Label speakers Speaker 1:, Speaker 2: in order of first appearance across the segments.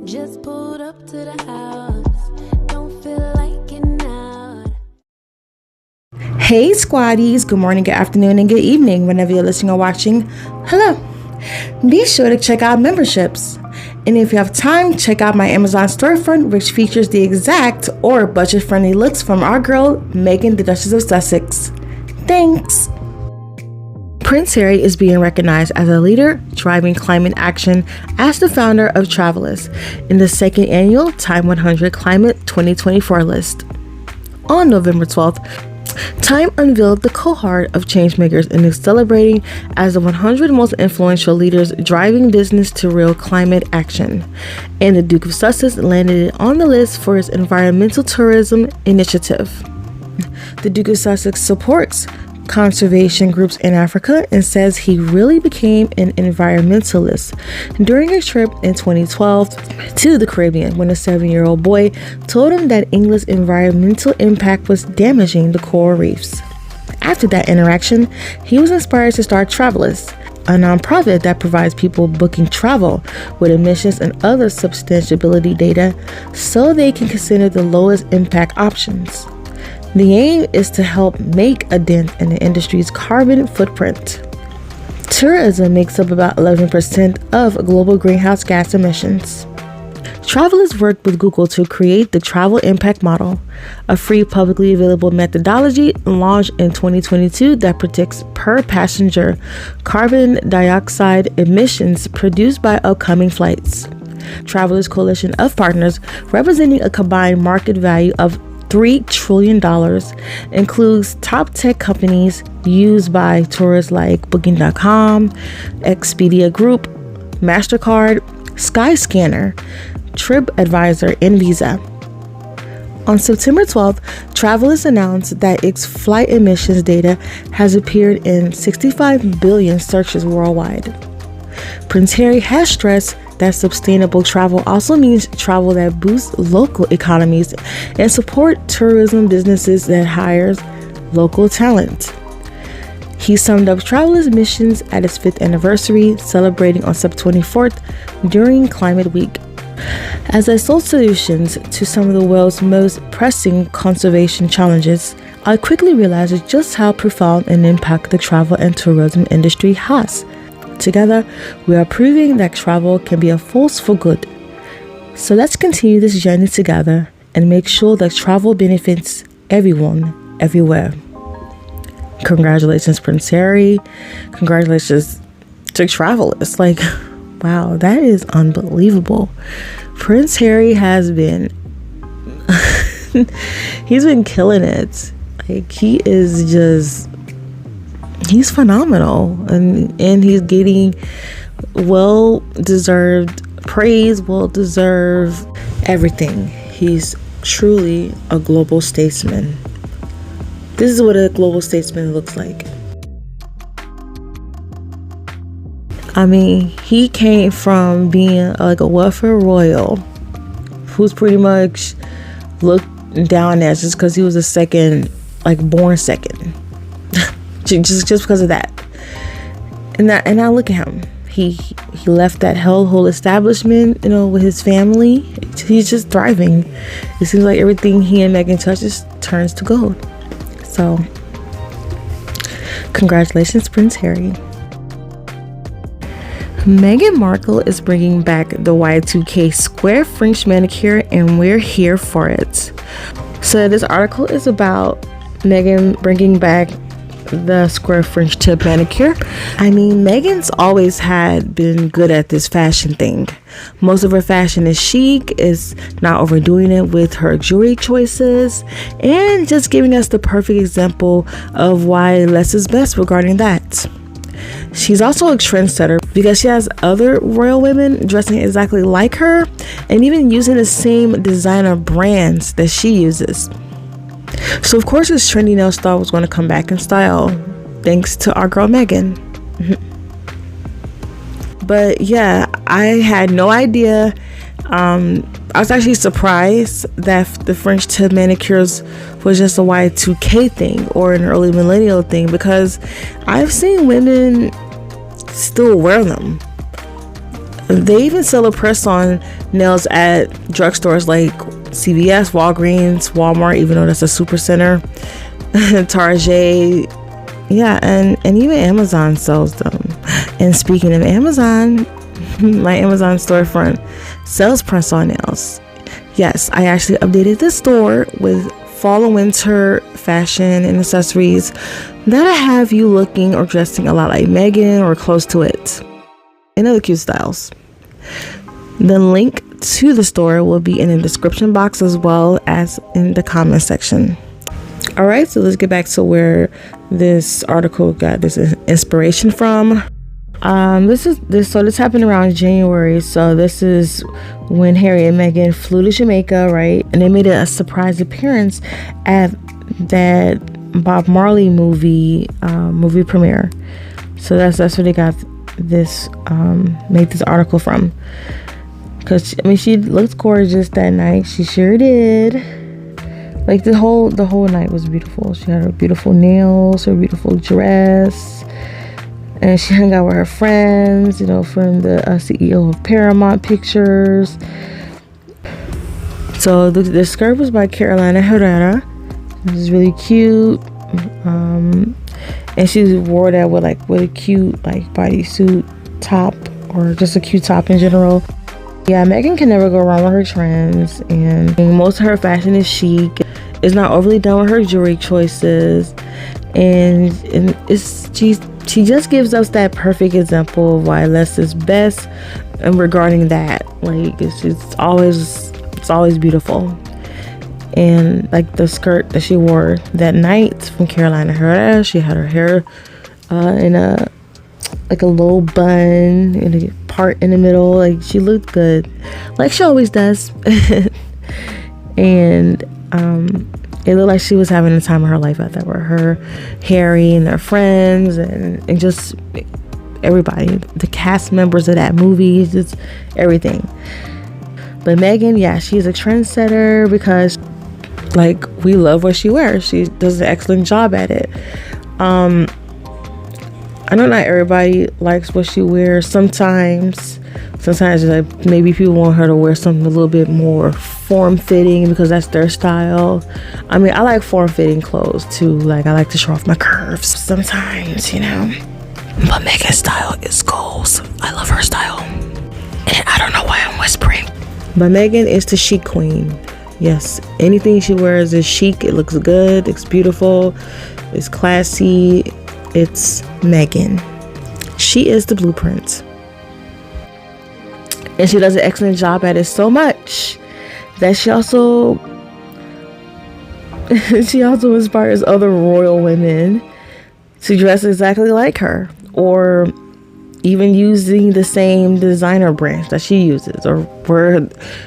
Speaker 1: Just pulled up to the house. Don't feel like getting out.
Speaker 2: Hey squaddies, good morning, good afternoon, and good evening whenever you're listening or watching. Hello. Be sure to check out memberships. And if you have time, check out my Amazon storefront, which features the exact or budget-friendly looks from our girl, Meghan, the Duchess of Sussex. Thanks! Prince Harry is being recognized as a leader driving climate action as the founder of Travelers in the second annual Time 100 Climate 2024 list. On November 12th, Time unveiled the cohort of changemakers and is celebrating as the 100 most influential leaders driving business to real climate action. And the Duke of Sussex landed on the list for his environmental tourism initiative. The Duke of Sussex supports conservation groups in Africa and says he really became an environmentalist during a trip in 2012 to the Caribbean when a 7-year-old boy told him that England's environmental impact was damaging the coral reefs. After that interaction, he was inspired to start Travelers, a nonprofit that provides people booking travel with emissions and other substantiability data so they can consider the lowest impact options. The aim is to help make a dent in the industry's carbon footprint. Tourism makes up about 11% of global greenhouse gas emissions. Travelers worked with Google to create the Travel Impact Model, a free publicly available methodology launched in 2022 that predicts per passenger carbon dioxide emissions produced by upcoming flights. Travelers' coalition of partners, representing a combined market value of $3 trillion, includes top tech companies used by tourists like Booking.com, Expedia Group, MasterCard, Skyscanner, TripAdvisor, and Visa. On September 12th, Travelers announced that its flight emissions data has appeared in 65 billion searches worldwide. Prince Harry has stressed that sustainable travel also means travel that boosts local economies and support tourism businesses that hires local talent. He summed up Travelers' missions at its 5th anniversary, celebrating on September 24th during Climate Week. As I sold solutions to some of the world's most pressing conservation challenges, I quickly realized just how profound an impact the travel and tourism industry has. Together, we are proving that travel can be a force for good. So let's continue this journey together and make sure that travel benefits everyone, everywhere. Congratulations, Prince Harry. Congratulations to Travelers. Like, wow, that is unbelievable. Prince Harry has been, he's been killing it. Like, he's phenomenal, and he's getting well-deserved praise, well-deserved everything. He's truly a global statesman. This is what a global statesman looks like. I mean, he came from being like a welfare royal who's pretty much looked down at just because he was born second. just because of that. And now look at him. He left that hellhole establishment, with his family. He's just thriving. It seems like everything he and Meghan touches turns to gold. So, congratulations, Prince Harry. Meghan Markle is bringing back the Y2K square French manicure, and we're here for it. So this article is about Meghan bringing back the square French tip manicure. I mean, Meghan's always been good at this fashion thing. Most of her fashion is chic, is not overdoing it with her jewelry choices, and just giving us the perfect example of why less is best regarding that. She's also a trendsetter because she has other royal women dressing exactly like her and even using the same designer brands that she uses. So of course this trendy nail style was going to come back in style thanks to our girl Meghan. But yeah, I had no idea. I was actually surprised that the French tip manicures was just a Y2K thing or an early millennial thing, because I've seen women still wear them. They even sell a press-on nails at drugstores like CVS, Walgreens, Walmart, even though that's a super center, Target, yeah, and even Amazon sells them. And speaking of Amazon, my Amazon storefront sells press-on nails. Yes, I actually updated the store with fall and winter fashion and accessories that'll have you looking or dressing a lot like Meghan or close to it, and other cute styles. The link to the store will be in the description box as well as in the comment section. All right, so let's get back to where this article got this inspiration from. This happened around January. So this is when Harry and Meghan flew to Jamaica, right? And they made a surprise appearance at that Bob Marley movie premiere. So that's where they got this made this article from. Cause I mean, she looked gorgeous that night. She sure did. Like the whole night was beautiful. She had her beautiful nails, her beautiful dress. And she hung out with her friends, you know, from the CEO of Paramount Pictures. So the skirt was by Carolina Herrera. It was really cute. And she wore that with a cute bodysuit top, or just a cute top in general. Yeah, Meghan can never go wrong with her trends, and most of her fashion is chic. It's not overly done with her jewelry choices, and she just gives us that perfect example of why less is best. And regarding that, like it's always beautiful. And like the skirt that she wore that night from Carolina Herrera, she had her hair in a low bun and a part in the middle. Like she looked good, like she always does. And it looked like she was having the time of her life out there with her, Harry, and their friends, and just everybody, the cast members of that movie, just everything. But Meghan, yeah, she's a trendsetter because, like, we love what she wears. She does an excellent job at it. I know not everybody likes what she wears. Sometimes like maybe people want her to wear something a little bit more form-fitting because that's their style. I mean, I like form-fitting clothes too. Like I like to show off my curves sometimes, you know. But Meghan's style is goals. I love her style. And I don't know why I'm whispering. But Meghan is the chic queen. Yes, anything she wears is chic. It looks good. It's beautiful. It's classy. It's Meghan. She is the blueprint. And she does an excellent job at it so much that she also inspires other royal women to dress exactly like her, or even using the same designer branch that she uses, or wear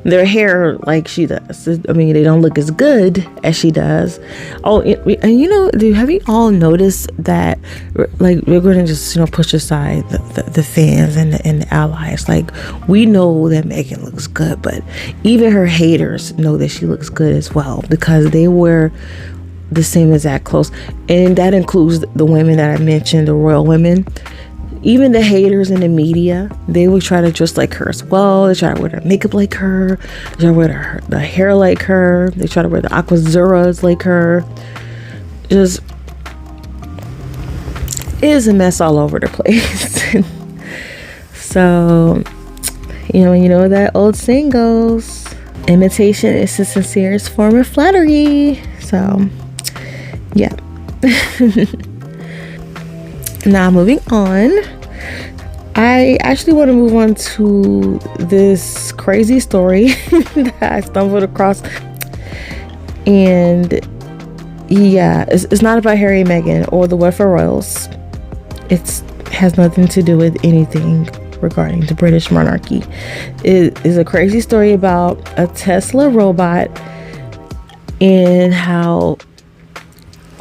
Speaker 2: their hair like she does. I mean, they don't look as good as she does. Oh, and you know, have you all noticed that, like, we're going to just, you know, push aside the fans and the allies. Like, we know that Meghan looks good, but even her haters know that she looks good as well, because they wear the same exact clothes. And that includes the women that I mentioned, the royal women. Even the haters in the media, they will try to dress like her as well. They try to wear their makeup like her. They try to wear the hair like her. They try to wear the aquazuras like her. Just, it is a mess all over the place. So, you know that old saying goes, imitation is the sincerest form of flattery. So, yeah. Now, moving on, I actually want to move on to this crazy story that I stumbled across. And yeah, it's not about Harry and Meghan or the Welfare Royals. It has nothing to do with anything regarding the British monarchy. It is a crazy story about a Tesla robot and how,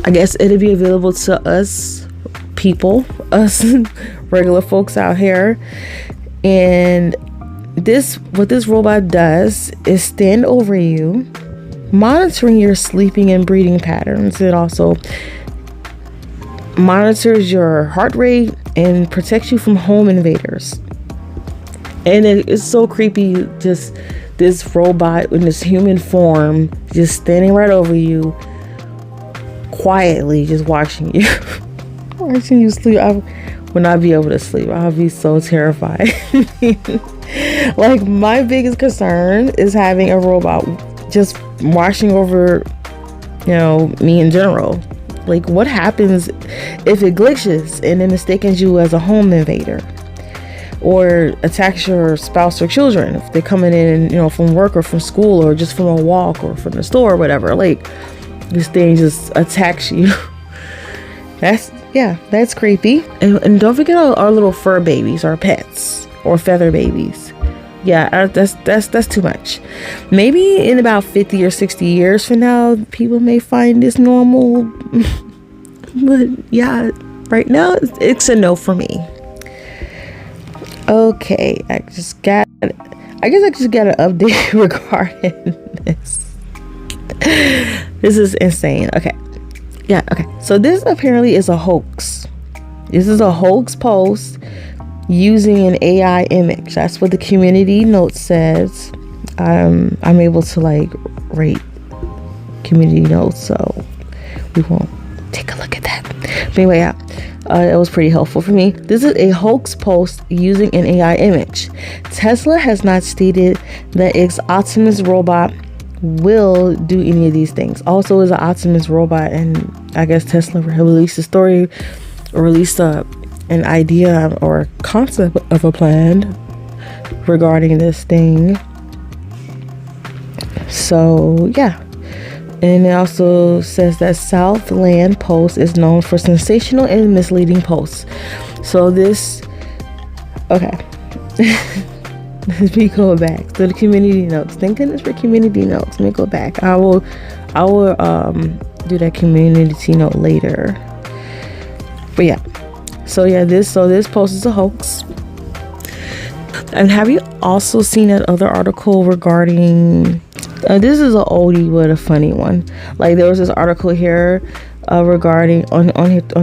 Speaker 2: I guess, it'll be available to us us regular folks out here. And what this robot does is stand over you, monitoring your sleeping and breathing patterns. It also monitors your heart rate and protects you from home invaders. And it's so creepy, just this robot in this human form just standing right over you, quietly just watching you. Watching you sleep. I would not be able to sleep. I'll be so terrified. Like, my biggest concern is having a robot just watching over, you know, me in general. Like, what happens if it glitches and it mistakes you as a home invader, or attacks your spouse or children if they're coming in, you know, from work or from school or just from a walk or from the store or whatever? Like, this thing just attacks you. That's creepy. And don't forget our little fur babies, our pets, or feather babies. Yeah, that's too much. Maybe in about 50 or 60 years from now, people may find this normal. But yeah, right now it's a no for me. Okay, I guess I just got an update regarding this. This is insane. Okay. Yeah, okay. So this apparently is a hoax. This is a hoax post using an AI image. That's what the community note says. I'm able to like rate community notes, so we won't take a look at that. But anyway, yeah, it was pretty helpful for me. This is a hoax post using an AI image. Tesla has not stated that its Optimus robot will do any of these things. Also, is an Optimus robot, and I guess Tesla released a story or released an idea or concept of a plan regarding this thing. So yeah, and it also says that Southland Post is known for sensational and misleading posts. So this, okay. Let me go back to the community notes. Thank goodness for community notes. Let me go back. I will do that community note later. But yeah. So yeah, this post is a hoax. And have you also seen that other article regarding this is an oldie but a funny one. Like, there was this article here regarding on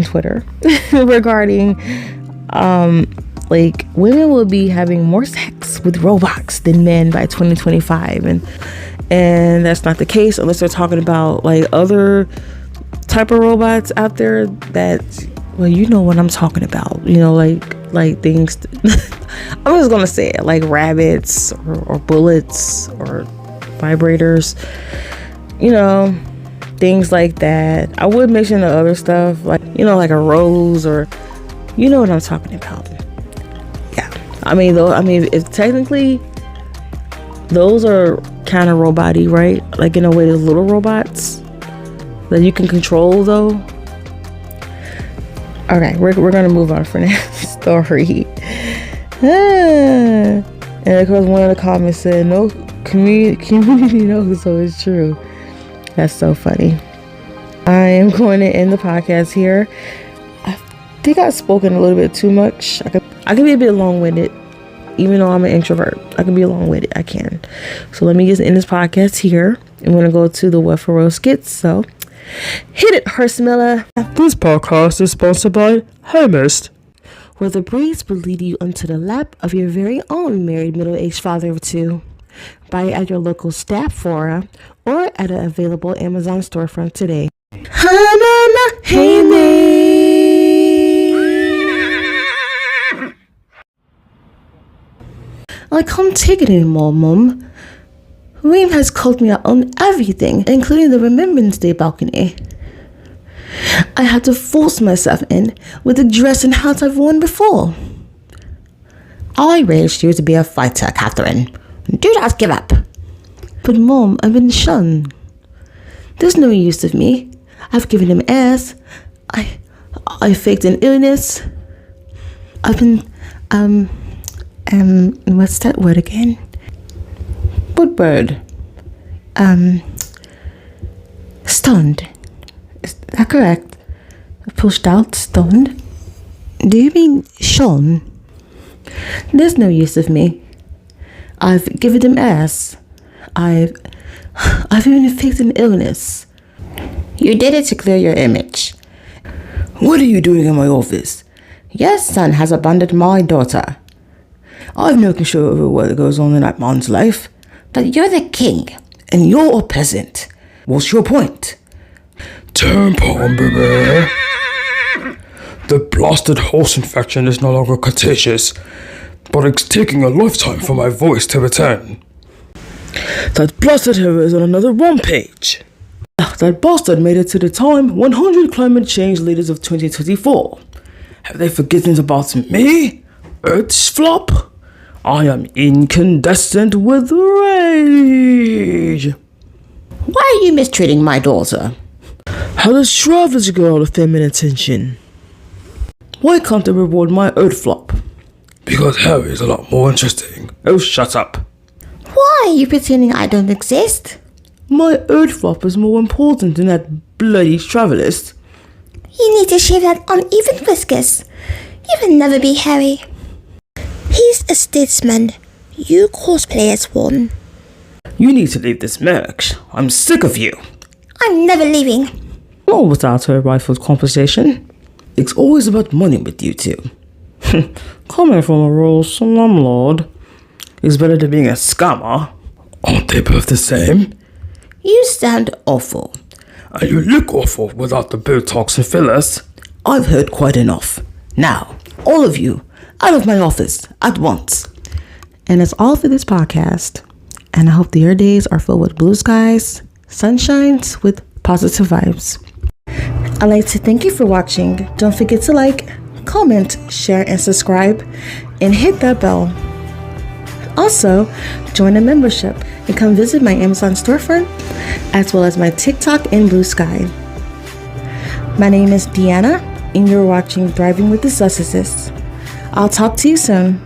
Speaker 2: Twitter regarding like, women will be having more sex with robots than men by 2025, and that's not the case unless they're talking about like other type of robots out there that, well, you know what I'm talking about, you know, like things I'm just gonna say it, like rabbits or bullets or vibrators, you know, things like that. I would mention the other stuff, like, you know, like a rose, or you know what I'm talking about. I mean, if technically those are kind of robot-y, right? Like, in a way, there's little robots that you can control, though. Okay, we're gonna move on from that story. And of course, one of the comments said, "No community knows, so it's true." That's so funny. I am going to end the podcast here. I think I've spoken a little bit too much. I can be a bit long-winded, even though I'm an introvert. I can be long-winded. I can. So let me just end this podcast here. I'm going to go to the What for Real skits. So hit it, Hearst Miller.
Speaker 3: This podcast is sponsored by Homest,
Speaker 2: where the breeze will lead you onto the lap of your very own married middle-aged father of two. Buy it at your local Staffora or at an available Amazon storefront today. Hey, man. I can't take it anymore, Mum. Reem has called me out on everything, including the Remembrance Day balcony. I had to force myself in with the dress and hat I've worn before. I raised you to be a fighter, Catherine. Do not give up. But Mom, I've been shunned. There's no use of me. I've given him airs. I faked an illness. I've been, what's that word again? What word? Stunned. Is that correct? Pushed out, stunned. Do you mean shone? There's no use of me. I've given him airs. I've even faked an illness. You did it to clear your image. What are you doing in my office? Your son has abandoned my daughter. I've no control over what goes on in that man's life. But you're the king, and you're a peasant. What's your point?
Speaker 3: Tampon, baby. The blasted horse infection is no longer contagious, but it's taking a lifetime for my voice to return. That blasted hero is on another rampage.
Speaker 2: That bastard made it to the time 100 climate change leaders of 2024.
Speaker 3: Have they forgotten about me? Earth's flop? I am incandescent with rage.
Speaker 2: Why are you mistreating my daughter?
Speaker 3: How does Travis get all the feminine attention?
Speaker 2: Why can't they reward my earth flop?
Speaker 3: Because Harry is a lot more interesting. Oh, shut up.
Speaker 2: Why are you pretending I don't exist? My earth flop is more important than that bloody Travelist.
Speaker 4: You need to shave that uneven whiskers. You will never be Harry. He's a statesman. You cosplay as one.
Speaker 3: You need to leave this marriage. I'm sick of you.
Speaker 4: I'm never leaving.
Speaker 2: Not without a rifled conversation. It's always about money with you two. Coming from a royal slumlord is better than being a scammer.
Speaker 3: Aren't they both the same?
Speaker 2: You sound awful.
Speaker 3: And you look awful without the Botox and fillers.
Speaker 2: I've heard quite enough. Now, all of you, out of my office, at once. And that's all for this podcast. And I hope that your days are filled with blue skies, sunshines with positive vibes. I'd like to thank you for watching. Don't forget to like, comment, share, and subscribe, and hit that bell. Also, join a membership and come visit my Amazon storefront, as well as my TikTok and Blue Sky. My name is Deanna, and you're watching Thriving with the Sussexes. I'll talk to you soon.